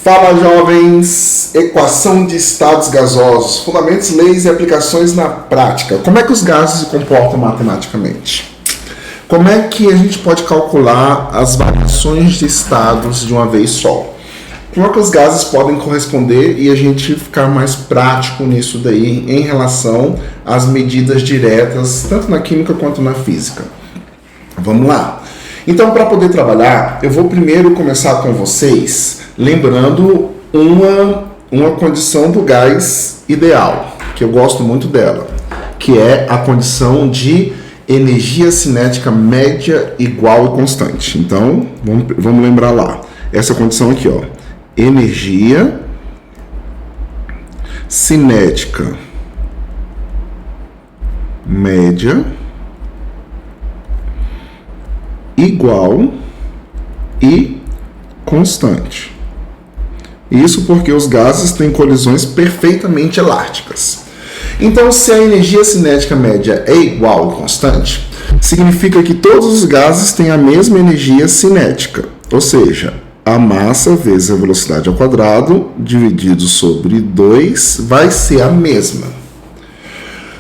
Fala, jovens! Equação de estados gasosos, fundamentos, leis e aplicações na prática. Como é que os gases se comportam matematicamente? Como é que a gente pode calcular as variações de estados de uma vez só? Como é que os gases podem corresponder e a gente ficar mais prático nisso daí em relação às medidas diretas, tanto na química quanto na física? Vamos lá! Então, para poder trabalhar, eu vou primeiro começar com vocês lembrando uma condição do gás ideal, que eu gosto muito dela, que é a condição de energia cinética média igual e constante. Então, vamos lembrar lá. Essa condição aqui, ó. Energia cinética média igual e constante. Isso porque os gases têm colisões perfeitamente elásticas. Então, se a energia cinética média é igual e constante, significa que todos os gases têm a mesma energia cinética, ou seja, a massa vezes a velocidade ao quadrado dividido sobre 2 vai ser a mesma.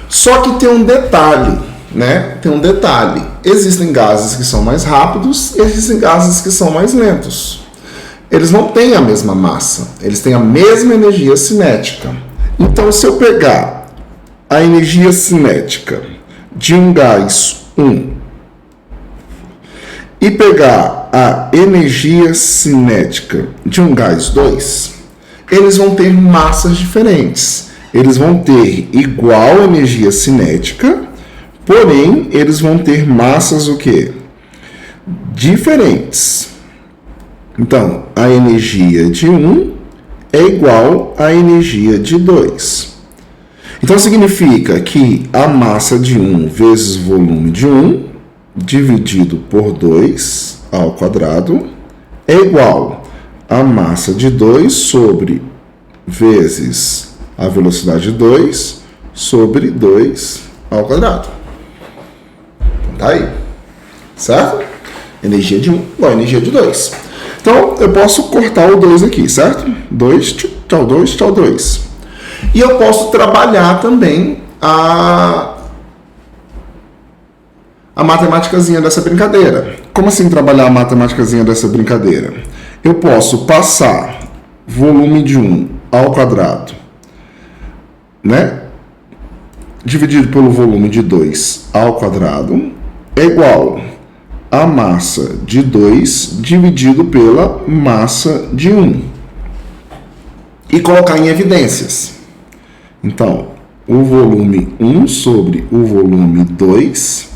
Só que tem um detalhe, né? Tem um detalhe. Existem gases que são mais rápidos, existem gases que são mais lentos. Eles não têm a mesma massa, eles têm a mesma energia cinética. Então, se eu pegar a energia cinética de um gás 1 e pegar a energia cinética de um gás 2, eles vão ter massas diferentes. Eles vão ter igual energia cinética, porém, eles vão ter massas o quê? Diferentes. Então, a energia de 1 é igual à energia de 2. Então, significa que a massa de 1 vezes volume de 1 dividido por 2 ao quadrado é igual a massa de 2 sobre vezes a velocidade de 2 sobre 2 ao quadrado. Tá aí, certo? Energia de 1 igual a energia de 2. Então, eu posso cortar o 2 aqui, certo? 2, tchau, 2, tchau, 2. E eu posso trabalhar também a matemáticazinha dessa brincadeira. Como assim trabalhar a matemáticazinha dessa brincadeira? Eu posso passar volume de 1 ao quadrado, né? Dividido pelo volume de 2 ao quadrado é igual a massa de 2 dividido pela massa de 1. E colocar em evidências. Então, o volume 1 sobre o volume 2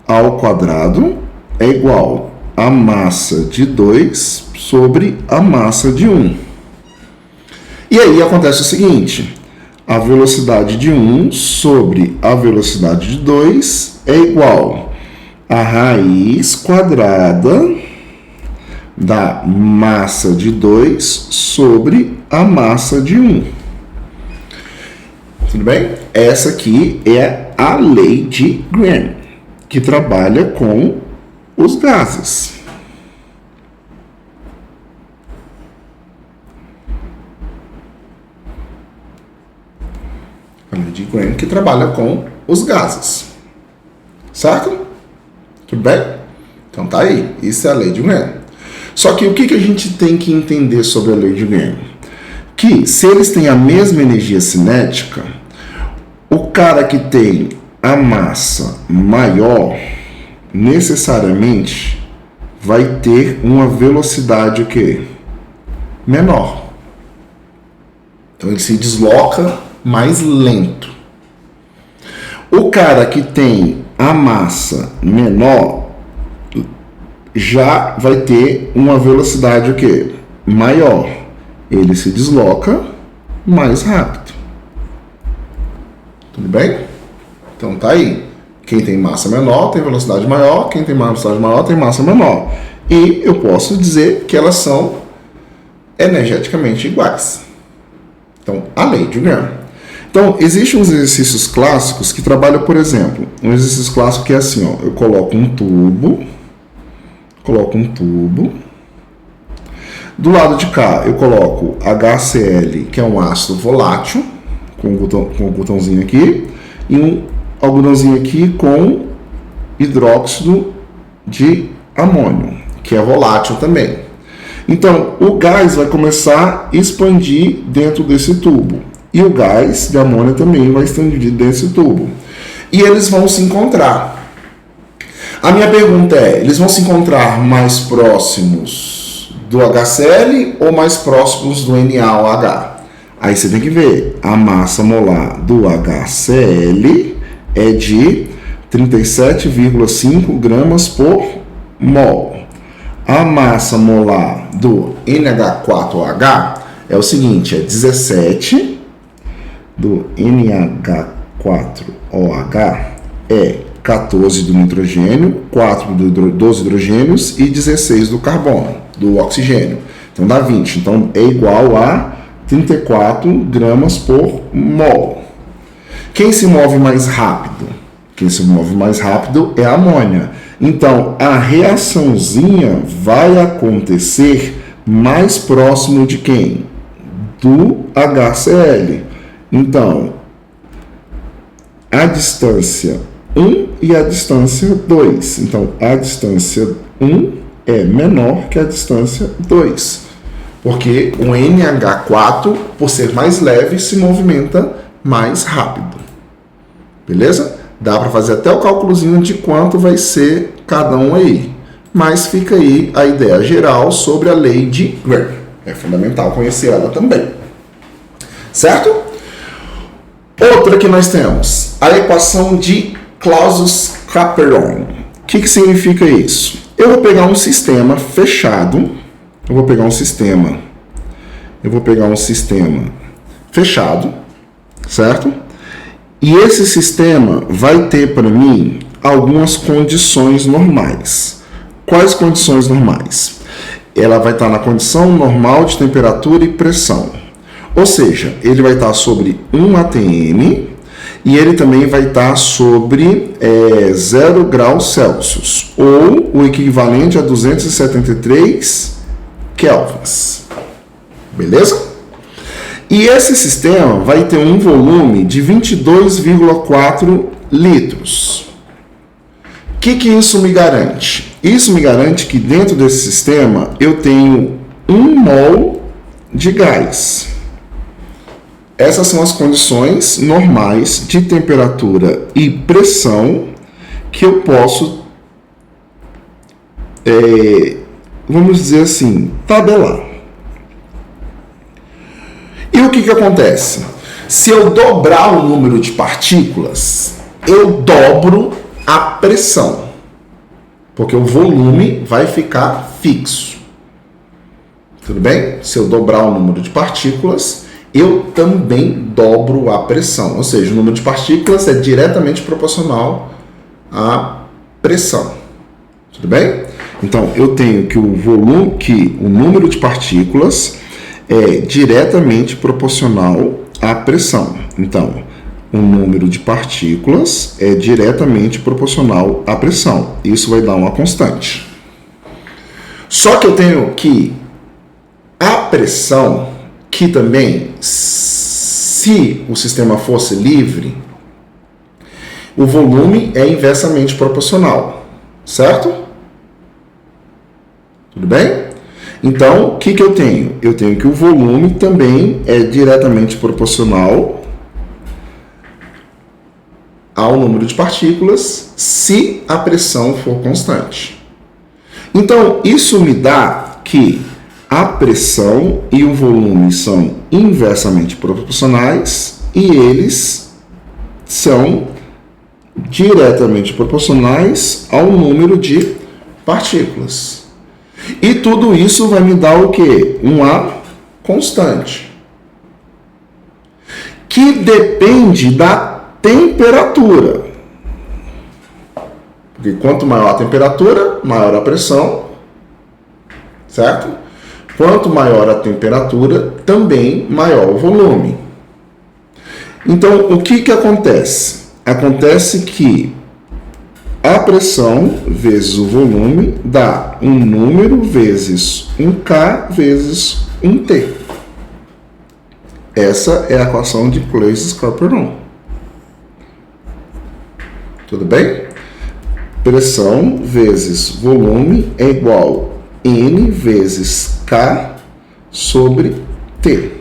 ao quadrado é igual a massa de 2 sobre a massa de 1. E aí acontece o seguinte: a velocidade de 1 sobre a velocidade de 2 é igual a raiz quadrada da massa de 2 sobre a massa de 1. Tudo bem? Essa aqui é a lei de Green, que trabalha com os gases. A lei de Green que trabalha com os gases. Certo? Tudo bem? Então tá aí. Isso é a lei de Green. Só que o que a gente tem que entender sobre a lei de Green? Que se eles têm a mesma energia cinética, o cara que tem a massa maior necessariamente vai ter uma velocidade o quê? Menor. Então ele se desloca mais lento. O cara que tem a massa menor já vai ter uma velocidade o quê? Maior. Ele se desloca mais rápido. Tudo bem? Então tá aí. Quem tem massa menor tem velocidade maior, quem tem velocidade maior tem massa menor. E eu posso dizer que elas são energeticamente iguais. Então, a lei de Green. Então, existem uns exercícios clássicos que trabalham, por exemplo, um exercício clássico que é assim, ó, eu coloco um tubo, Do lado de cá, eu coloco HCl, que é um ácido volátil, com um botãozinho aqui, e um algodãozinho aqui com hidróxido de amônio, que é volátil também. Então, o gás vai começar a expandir dentro desse tubo. E o gás de amônio também vai expandir desse tubo. E eles vão se encontrar. A minha pergunta é, eles vão se encontrar mais próximos do HCl ou mais próximos do NaOH? Aí você tem que ver, a massa molar do HCl é de 37,5 gramas por mol. A massa molar do NH4OH é o seguinte, é 17, do NH4OH é 14 do nitrogênio, 4 dos hidrogênios e 16 do carbono, do oxigênio. Então dá 20, então é igual a 34 gramas por mol. Quem se move mais rápido? Quem se move mais rápido é a amônia. Então, a reaçãozinha vai acontecer mais próximo de quem? Do HCl. Então, a distância 1 e a distância 2. Então, a distância 1 é menor que a distância 2. Porque o NH4, por ser mais leve, se movimenta mais rápido. Beleza? Dá para fazer até o cálculozinho de quanto vai ser cada um aí. Mas fica aí a ideia geral sobre a lei de Greer. É fundamental conhecer ela também. Certo? Outra que nós temos, a equação de Clausius-Clapeyron. O que significa isso? Eu vou pegar um sistema fechado. Eu vou pegar um sistema fechado, certo? E esse sistema vai ter para mim algumas condições normais. Quais condições normais? Ela vai estar na condição normal de temperatura e pressão. Ou seja, ele vai estar sobre 1 atm e ele também vai estar sobre 0 graus Celsius, ou o equivalente a 273 kelvins. Beleza? E esse sistema vai ter um volume de 22,4 litros. O que isso me garante? Isso me garante que dentro desse sistema eu tenho 1 mol de gás. Essas são as condições normais de temperatura e pressão que eu posso, vamos dizer assim, tabelar. E o que acontece? Se eu dobrar o número de partículas, eu dobro a pressão, porque o volume vai ficar fixo. Tudo bem? Se eu dobrar o número de partículas, eu também dobro a pressão. Ou seja, o número de partículas é diretamente proporcional à pressão. Tudo bem? Então, eu tenho que o número de partículas é diretamente proporcional à pressão. Então, o número de partículas é diretamente proporcional à pressão. Isso vai dar uma constante. Só que eu tenho que a pressão, que também, se o sistema fosse livre, o volume é inversamente proporcional. Certo? Tudo bem? Então, o que eu tenho? Eu tenho que o volume também é diretamente proporcional ao número de partículas, se a pressão for constante. Então, isso me dá que a pressão e o volume são inversamente proporcionais e eles são diretamente proporcionais ao número de partículas. E tudo isso vai me dar o quê? Uma constante. Que depende da temperatura. Porque quanto maior a temperatura, maior a pressão. Certo? Quanto maior a temperatura, também maior o volume. Então, o que acontece? Acontece que a pressão vezes o volume dá um número vezes um K vezes um T. Essa é a equação de Clausius-Clapeyron. Tudo bem? Pressão vezes volume é igual a N vezes K sobre T.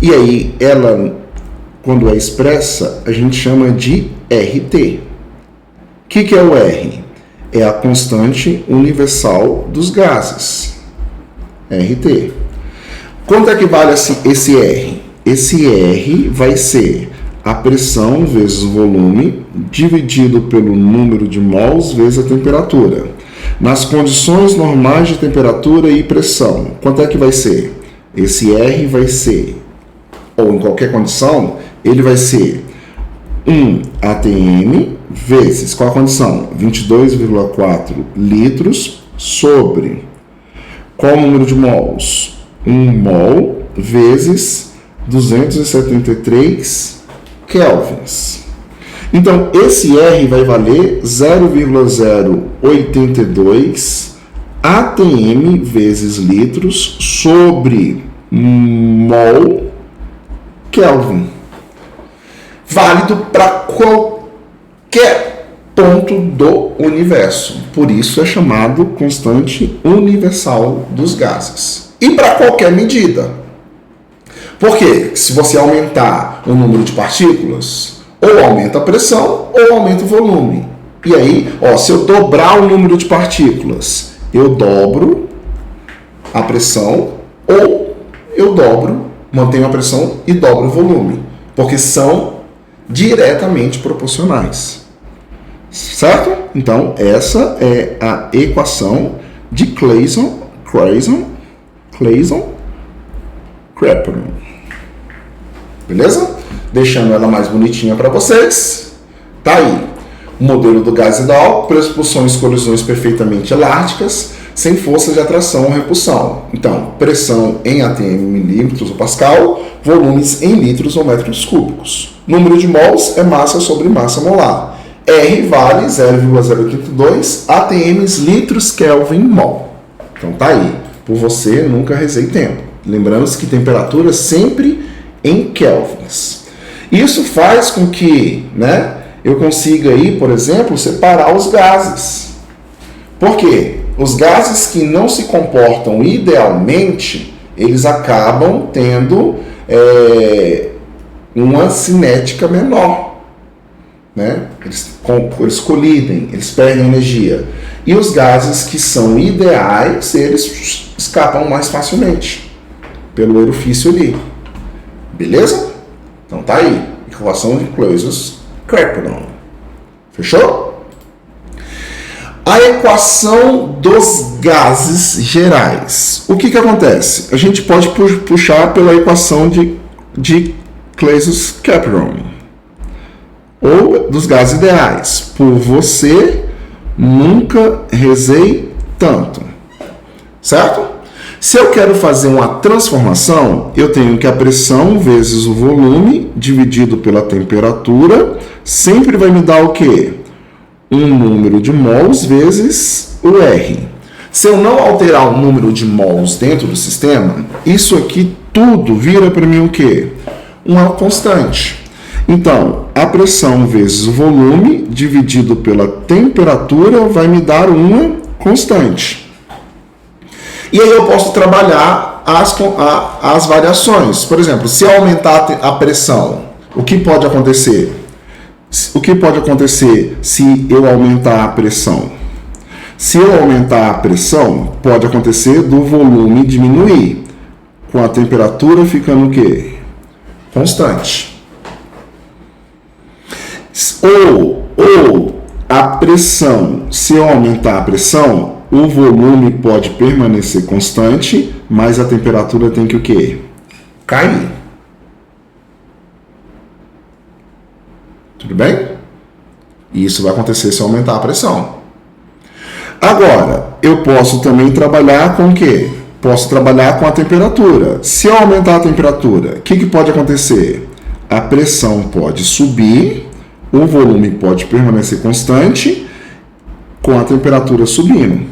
E aí, ela, quando é expressa, a gente chama de RT. O que é o R? É a constante universal dos gases. RT. Quanto é que vale esse R? Esse R vai ser a pressão vezes o volume dividido pelo número de mols vezes a temperatura. Nas condições normais de temperatura e pressão, quanto é que vai ser? Esse R vai ser, ou em qualquer condição, ele vai ser 1 atm vezes, qual a condição? 22,4 litros sobre, qual o número de mols? 1 mol vezes 273 kelvins. Então, esse R vai valer 0,082 atm vezes litros sobre mol Kelvin. Válido para qualquer ponto do universo. Por isso é chamado constante universal dos gases. E para qualquer medida. Porque se você aumentar o número de partículas, ou aumenta a pressão, ou aumenta o volume. E aí, se eu dobrar o número de partículas, eu dobro a pressão, ou eu mantenho a pressão e dobro o volume. Porque são diretamente proporcionais. Certo? Então, essa é a equação de Clausius-Clapeyron. Beleza? Deixando ela mais bonitinha para vocês. Tá aí. O modelo do gás ideal, pressupões colisões perfeitamente elásticas, sem força de atração ou repulsão. Então, pressão em atm milímetros ou pascal, volumes em litros ou metros cúbicos. Número de mols é massa sobre massa molar. R vale 0,082 atms litros Kelvin mol. Então tá aí. Por você, nunca rezei tempo. Lembrando que temperatura sempre em kelvins. Isso faz com que, eu consiga aí, por exemplo, separar os gases. Por quê? Os gases que não se comportam idealmente, eles acabam tendo uma cinética menor. Eles colidem, eles perdem energia. E os gases que são ideais, eles escapam mais facilmente pelo orifício ali. Beleza? Então tá aí. Equação de Clausius-Clapeyron. Fechou? A equação dos gases gerais. O que acontece? A gente pode puxar pela equação de Clausius-Clapeyron. Ou dos gases ideais. Por você, nunca rezei tanto. Certo? Se eu quero fazer uma transformação, eu tenho que a pressão vezes o volume dividido pela temperatura sempre vai me dar o quê? Um número de mols vezes o R. Se eu não alterar o número de mols dentro do sistema, isso aqui tudo vira para mim o quê? Uma constante. Então, a pressão vezes o volume dividido pela temperatura vai me dar uma constante. E aí eu posso trabalhar as variações. Por exemplo, se eu aumentar a pressão, o que pode acontecer? O que pode acontecer se eu aumentar a pressão? Se eu aumentar a pressão, pode acontecer do volume diminuir, com a temperatura ficando o quê? Constante. Ou a pressão, se eu aumentar a pressão, o volume pode permanecer constante, mas a temperatura tem que o quê? Cair. Tudo bem? E isso vai acontecer se eu aumentar a pressão. Agora, eu posso também trabalhar com o quê? Posso trabalhar com a temperatura. Se eu aumentar a temperatura, o que pode acontecer? A pressão pode subir, o volume pode permanecer constante com a temperatura subindo.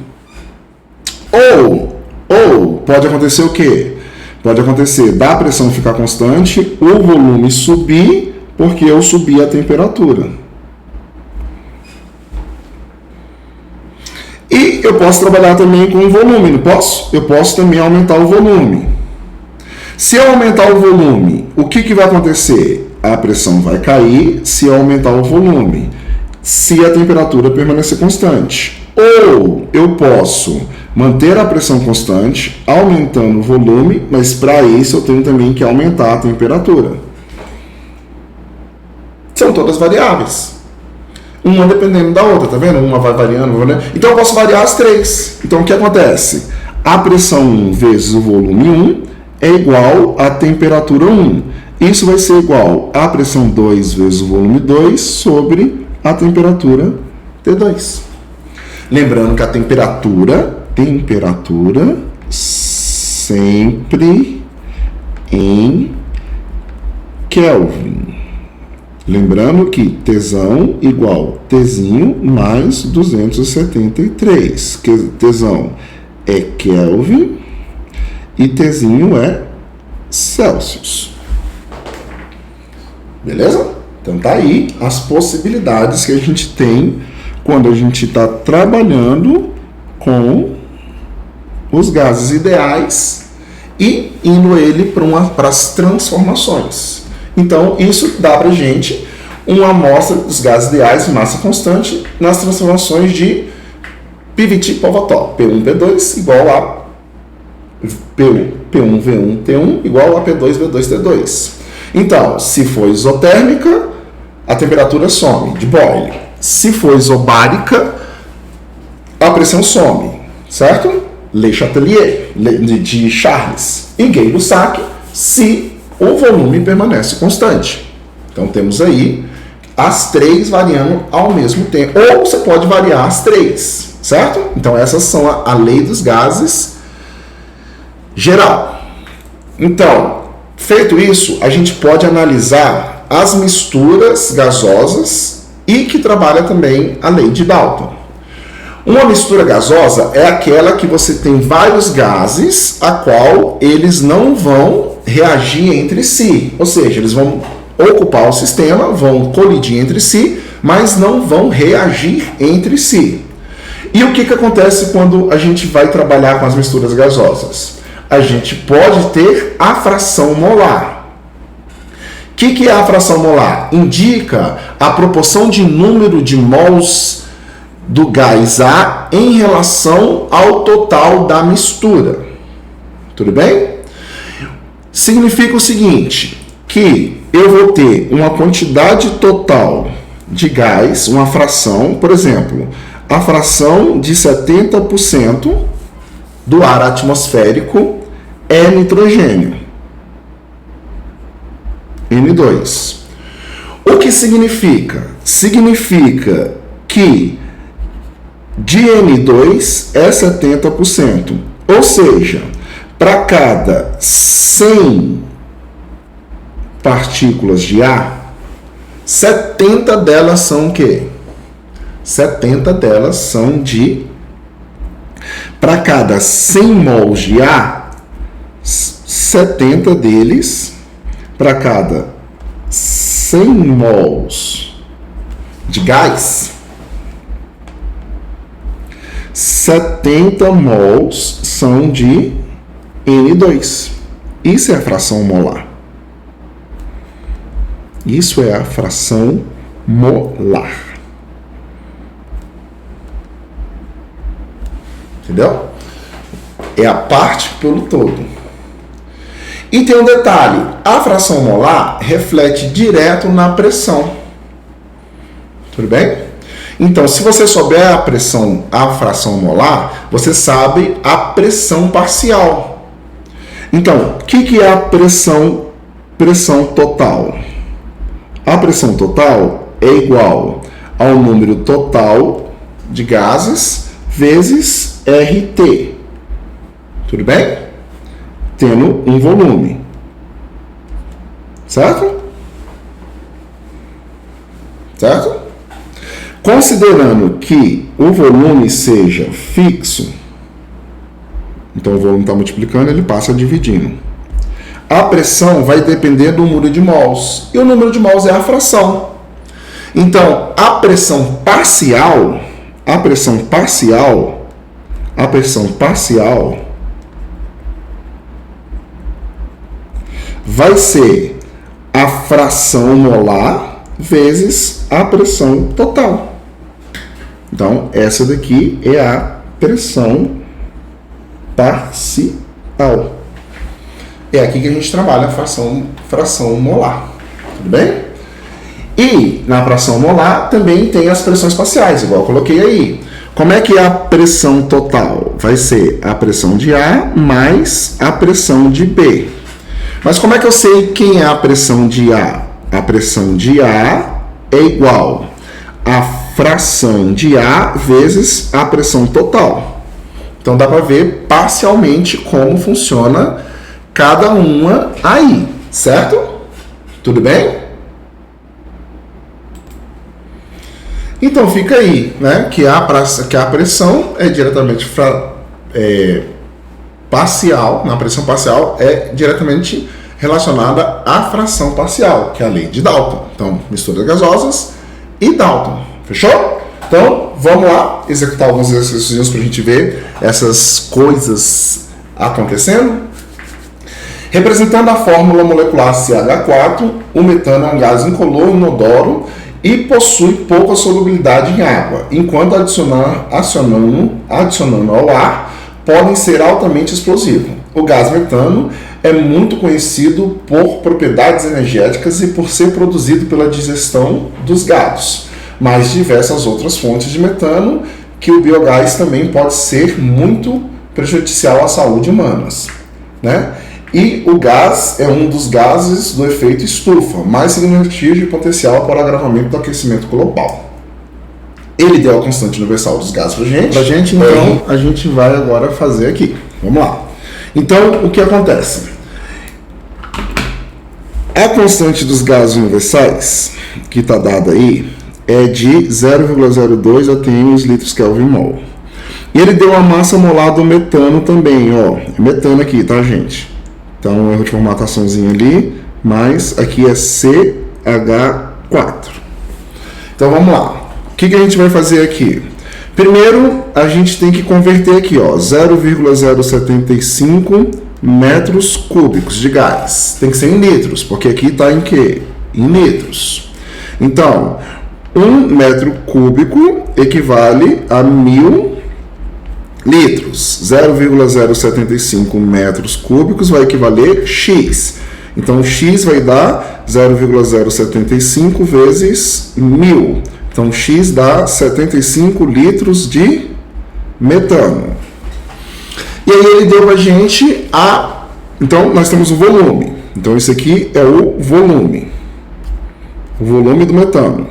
Ou pode acontecer o quê? Pode acontecer da pressão ficar constante, o volume subir, porque eu subi a temperatura. E eu posso trabalhar também com o volume, não posso? Eu posso também aumentar o volume. Se eu aumentar o volume, o que vai acontecer? A pressão vai cair se eu aumentar o volume, se a temperatura permanecer constante. Ou eu posso manter a pressão constante, aumentando o volume, mas para isso eu tenho também que aumentar a temperatura. São todas variáveis. Uma dependendo da outra, tá vendo? Uma vai variando, Então eu posso variar as três. Então o que acontece? A pressão 1 vezes o volume 1 é igual à temperatura 1. Isso vai ser igual à pressão 2 vezes o volume 2 sobre a temperatura T2. Lembrando que a temperatura sempre em Kelvin. Lembrando que Tzão igual Tzinho mais 273. Tzão é Kelvin e Tzinho é Celsius. Beleza? Então tá aí as possibilidades que a gente tem quando a gente está trabalhando com os gases ideais e indo ele para as transformações. Então, isso dá para a gente uma amostra dos gases ideais em massa constante nas transformações de PVT Povatov. P1, P2 igual a P1, V1, T1 igual a P2, V2, T2. Então, se for isotérmica, a temperatura some, de Boyle. Se for isobárica, a pressão some, certo? Le Chatelier, de Charles. E Gay-Lussac, se o volume permanece constante. Então, temos aí as três variando ao mesmo tempo. Ou você pode variar as três, certo? Então, essas são a lei dos gases geral. Então, feito isso, a gente pode analisar as misturas gasosas e que trabalha também a lei de Dalton. Uma mistura gasosa é aquela que você tem vários gases a qual eles não vão reagir entre si. Ou seja, eles vão ocupar o sistema, vão colidir entre si, mas não vão reagir entre si. E o que acontece quando a gente vai trabalhar com as misturas gasosas? A gente pode ter a fração molar. O que é a fração molar? Indica a proporção de número de mols do gás A em relação ao total da mistura. Tudo bem? Significa o seguinte, que eu vou ter uma quantidade total de gás, uma fração, por exemplo, a fração de 70% do ar atmosférico é nitrogênio, N2. O que significa? Significa que de N2 é 70%. Ou seja, para cada 100 partículas de ar, 70 delas são o quê? 70 delas são de... Para cada 100 mols de ar, 70 deles, para cada 100 mols de gás, 70 mols são de N2. Isso é a fração molar. Isso é a fração molar. Entendeu? É a parte pelo todo. E tem um detalhe, a fração molar reflete direto na pressão. Tudo bem? Então, se você souber a fração molar, você sabe a pressão parcial. Então, o que é a pressão total? A pressão total é igual ao número total de gases vezes RT. Tudo bem? Tendo um volume. Certo? Certo? Considerando que o volume seja fixo, então o volume está multiplicando, ele passa dividindo. A pressão vai depender do número de mols, e o número de mols é a fração. Então, a pressão parcial vai ser a fração molar vezes a pressão total. Então, essa daqui é a pressão parcial. É aqui que a gente trabalha a fração molar. Tudo bem? E na fração molar também tem as pressões parciais, igual eu coloquei aí. Como é que é a pressão total? Vai ser a pressão de A mais a pressão de B. Mas como é que eu sei quem é a pressão de A? A pressão de A é igual a fração de A vezes a pressão total. Então dá para ver parcialmente como funciona cada uma aí, certo? Tudo bem? Então fica aí, né, que a pressão é diretamente parcial, na pressão parcial é diretamente relacionada à fração parcial, que é a lei de Dalton. Então, mistura gasosas e Dalton. Fechou? Então, vamos lá executar alguns exercícios para a gente ver essas coisas acontecendo. Representando a fórmula molecular CH4, o metano é um gás incolor, inodoro e possui pouca solubilidade em água, enquanto adicionando ao ar, podem ser altamente explosivos. O gás metano é muito conhecido por propriedades energéticas e por ser produzido pela digestão dos gados, mas diversas outras fontes de metano, que o biogás também pode ser muito prejudicial à saúde humana, né? E o gás é um dos gases do efeito estufa, mais significativo de potencial para o agravamento do aquecimento global. Ele deu a constante universal dos gases para gente, então a gente vai agora fazer aqui. Vamos lá. Então, o que acontece? A constante dos gases universais, que está dada aí, é de 0,02 atm litros Kelvin mol. E ele deu a massa molar do metano também, ó. É metano aqui, tá, gente? Então, erro de formataçãozinha ali, mas aqui é CH4. Então, vamos lá. O que a gente vai fazer aqui? Primeiro, a gente tem que converter aqui, ó, 0,075 metros cúbicos de gás. Tem que ser em litros, porque aqui está em quê? Em litros. Então, 1 metro cúbico equivale a 1000 litros. 0,075 metros cúbicos vai equivaler X. Então, X vai dar 0,075 vezes 1000. Então, X dá 75 litros de metano. E aí ele deu pra gente a... Então, nós temos o volume. Então, esse aqui é o volume. O volume do metano.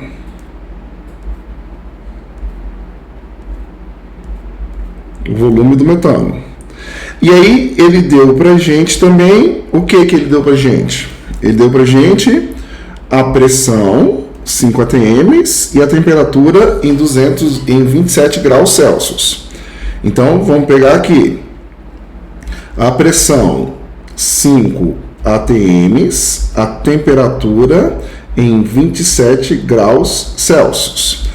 O volume do metano. E aí, ele deu pra gente também... O que ele deu pra gente? Ele deu pra gente a pressão... 5 atm e a temperatura em 27 graus Celsius. Então, vamos pegar aqui a pressão 5 atm, a temperatura em 27 graus Celsius.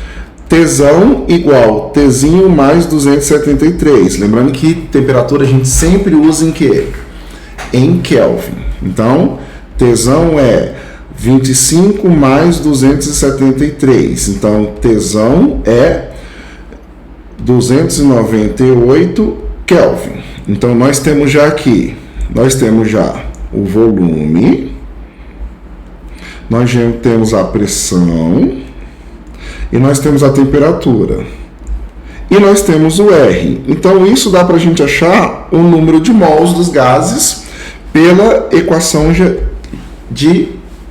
Tesão igual Tzinho mais 273. Lembrando que temperatura a gente sempre usa em quê? Em Kelvin. Então, tesão é 25 mais 273. Então, tesão é 298 Kelvin. Então, nós temos já o volume, nós já temos a pressão, e nós temos a temperatura. E nós temos o R. Então, isso dá para a gente achar o número de mols dos gases pela equação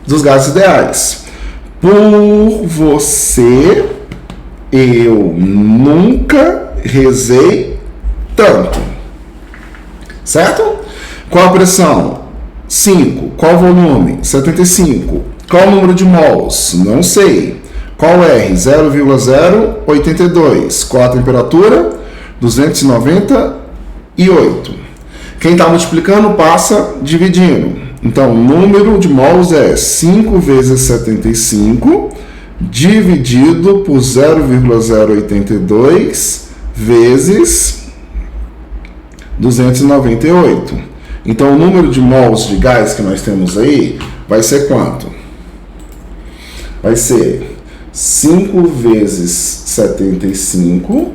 dos gases ideais. Por você, eu nunca rezei tanto. Certo? Qual a pressão? 5. Qual o volume? 75. Qual o número de mols? Não sei. Qual o R? 0,082. Qual a temperatura? 298. Quem está multiplicando passa dividindo. Então, o número de mols é 5 vezes 75 dividido por 0,082 vezes 298. Então, o número de mols de gás que nós temos aí vai ser quanto? Vai ser 5 vezes 75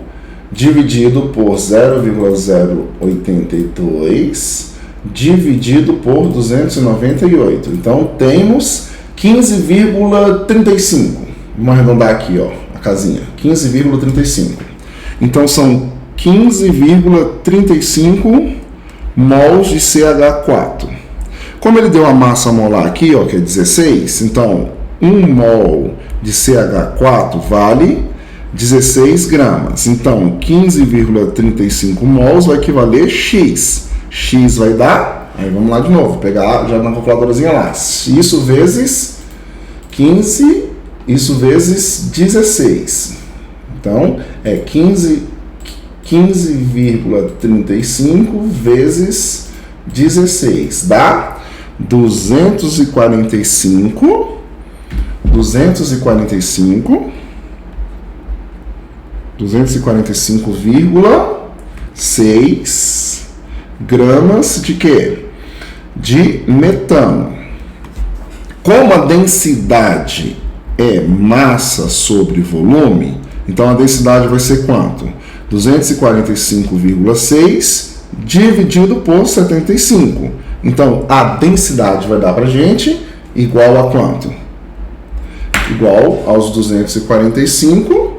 dividido por 0,082 dividido por 298. Então, temos 15,35. Vamos arredondar aqui, ó, a casinha. 15,35. Então, são 15,35 mols de CH4. Como ele deu a massa molar aqui, ó, que é 16, então 1 mol de CH4 vale 16 gramas. Então, 15,35 mols vai equivaler X. X vai dar, aí vamos lá de novo, vou pegar já na calculadorazinha lá. Isso vezes 15, isso vezes 16. Então, é 15,35 vezes 16 dá 245,6 gramas de quê? De metano. Como a densidade é massa sobre volume, então a densidade vai ser quanto? 245,6 dividido por 75. Então, a densidade vai dar para a gente igual a quanto? Igual aos 245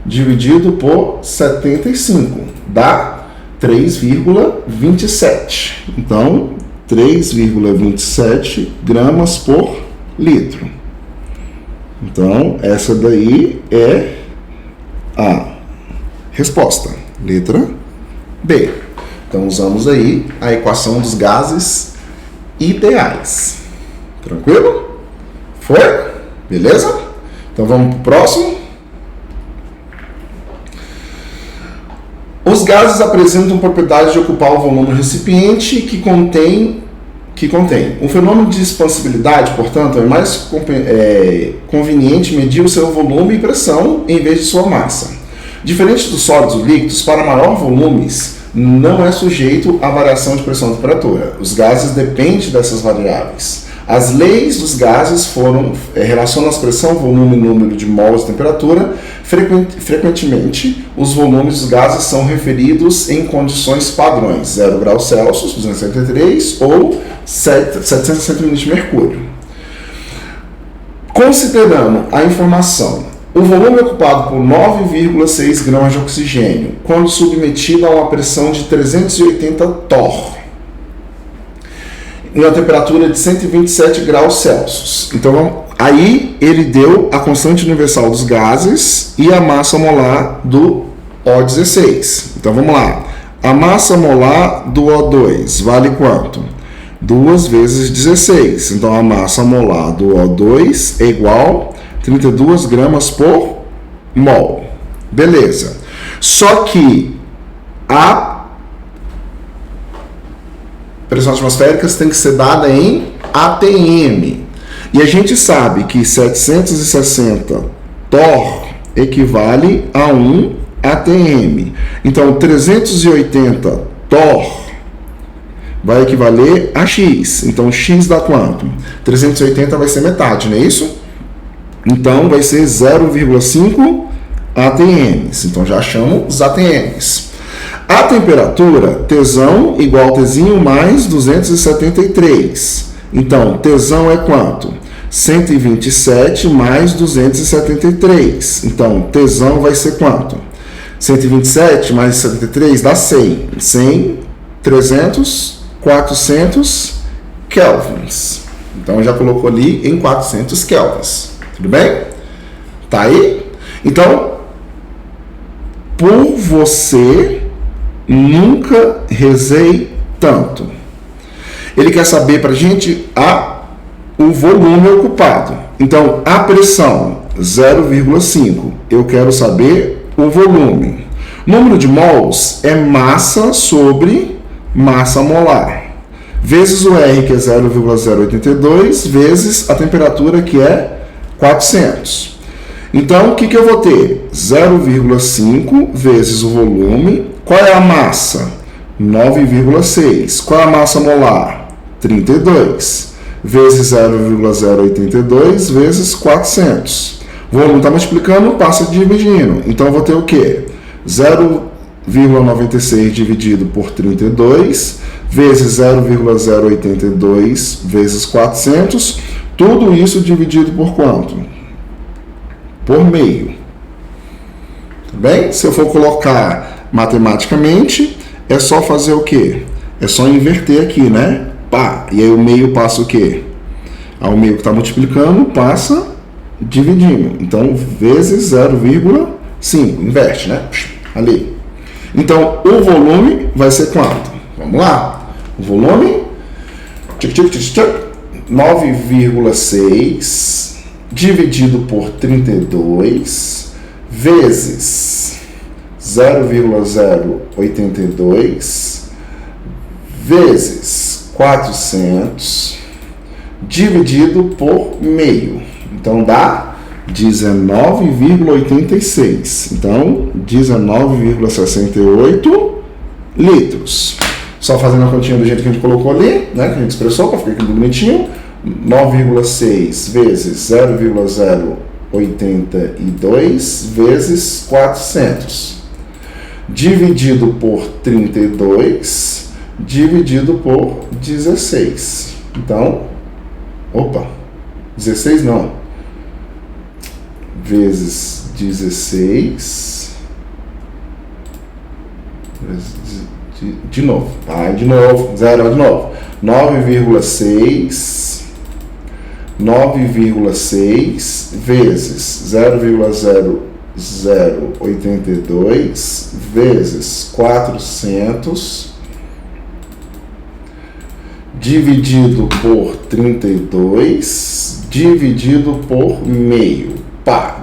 dividido por 75. Dá 3,27. Então, 3,27 gramas por litro. Então, essa daí é a resposta. Letra B. Então, usamos aí a equação dos gases ideais. Tranquilo? Foi? Beleza? Então, vamos para o próximo. Os gases apresentam propriedade de ocupar o volume do recipiente que contém. O fenômeno de expansibilidade, portanto, é mais conveniente medir o seu volume e pressão em vez de sua massa. Diferente dos sólidos e líquidos, para maior volumes, não é sujeito à variação de pressão e temperatura. Os gases dependem dessas variáveis. As leis dos gases relacionam a pressão, volume e número de mols de temperatura. Frequentemente, os volumes dos gases são referidos em condições padrões, 0 graus Celsius, 273, ou 760 mm de mercúrio. Considerando a informação, o volume ocupado por 9,6 gramas de oxigênio, quando submetido a uma pressão de 380 torr, em uma temperatura de 127 graus Celsius. Então, aí ele deu a constante universal dos gases e a massa molar do O16. Então, vamos lá. A massa molar do O2 vale quanto? 2 vezes 16. Então, a massa molar do O2 é igual a 32 gramas por mol. Beleza. Só que a pressão atmosférica tem que ser dada em ATM. E a gente sabe que 760 torr equivale a 1 ATM. Então, 380 torr vai equivaler a X. Então, X dá quanto? 380 vai ser metade, não é isso? Então, vai ser 0,5 ATMs. Então, já achamos os ATMs. A temperatura, Tsão igual a Tzinho mais 273. Então, Tsão é quanto? 127 mais 273. Então, Tsão vai ser quanto? 127 mais 73 dá 100. 100, 300, 400 kelvins. Então, já colocou ali em 400 kelvins. Tudo bem? Tá aí? Então, por você, nunca rezei tanto. Ele quer saber para a gente o volume ocupado. Então, a pressão 0,5. Eu quero saber o volume. Número de mols é massa sobre massa molar, vezes o R, que é 0,082, vezes a temperatura, que é 400. Então, o que eu vou ter? 0,5 vezes o volume. Qual é a massa? 9,6. Qual é a massa molar? 32. Vezes 0,082 vezes 400. O volume está multiplicando, passa dividindo. Então, eu vou ter o quê? 0,96 dividido por 32 vezes 0,082 vezes 400. Tudo isso dividido por quanto? Por meio. Bem, se eu for colocar matematicamente, é só fazer o quê? É só inverter aqui, né? Pá, e aí o meio passa o quê? O meio que está multiplicando passa dividindo. Então, vezes 0,5. Inverte, né? Ali. Então, o volume vai ser quanto? Vamos lá. O volume, 9,6 dividido por 32 vezes 0,082 vezes 400 dividido por meio. Então dá 19,86. Então 19,68 litros. Só fazendo a continha do jeito que a gente colocou ali, né, que a gente expressou para ficar aqui bonitinho. 9,6 vezes 0,082 vezes 400 dividido por 32 dividido por 16. Então, 16 não, vezes 16, de novo, de novo, zero de novo, 9,6 vezes 0,0082 vezes 400 dividido por 32 dividido por meio.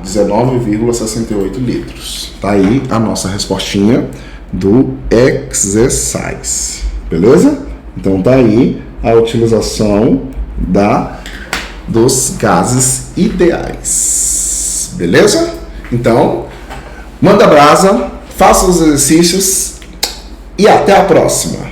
19,68 litros. Tá aí a nossa respostinha do exercise. Beleza? Então tá aí a utilização dos gases ideais. Beleza? Então, manda brasa, faça os exercícios e até a próxima.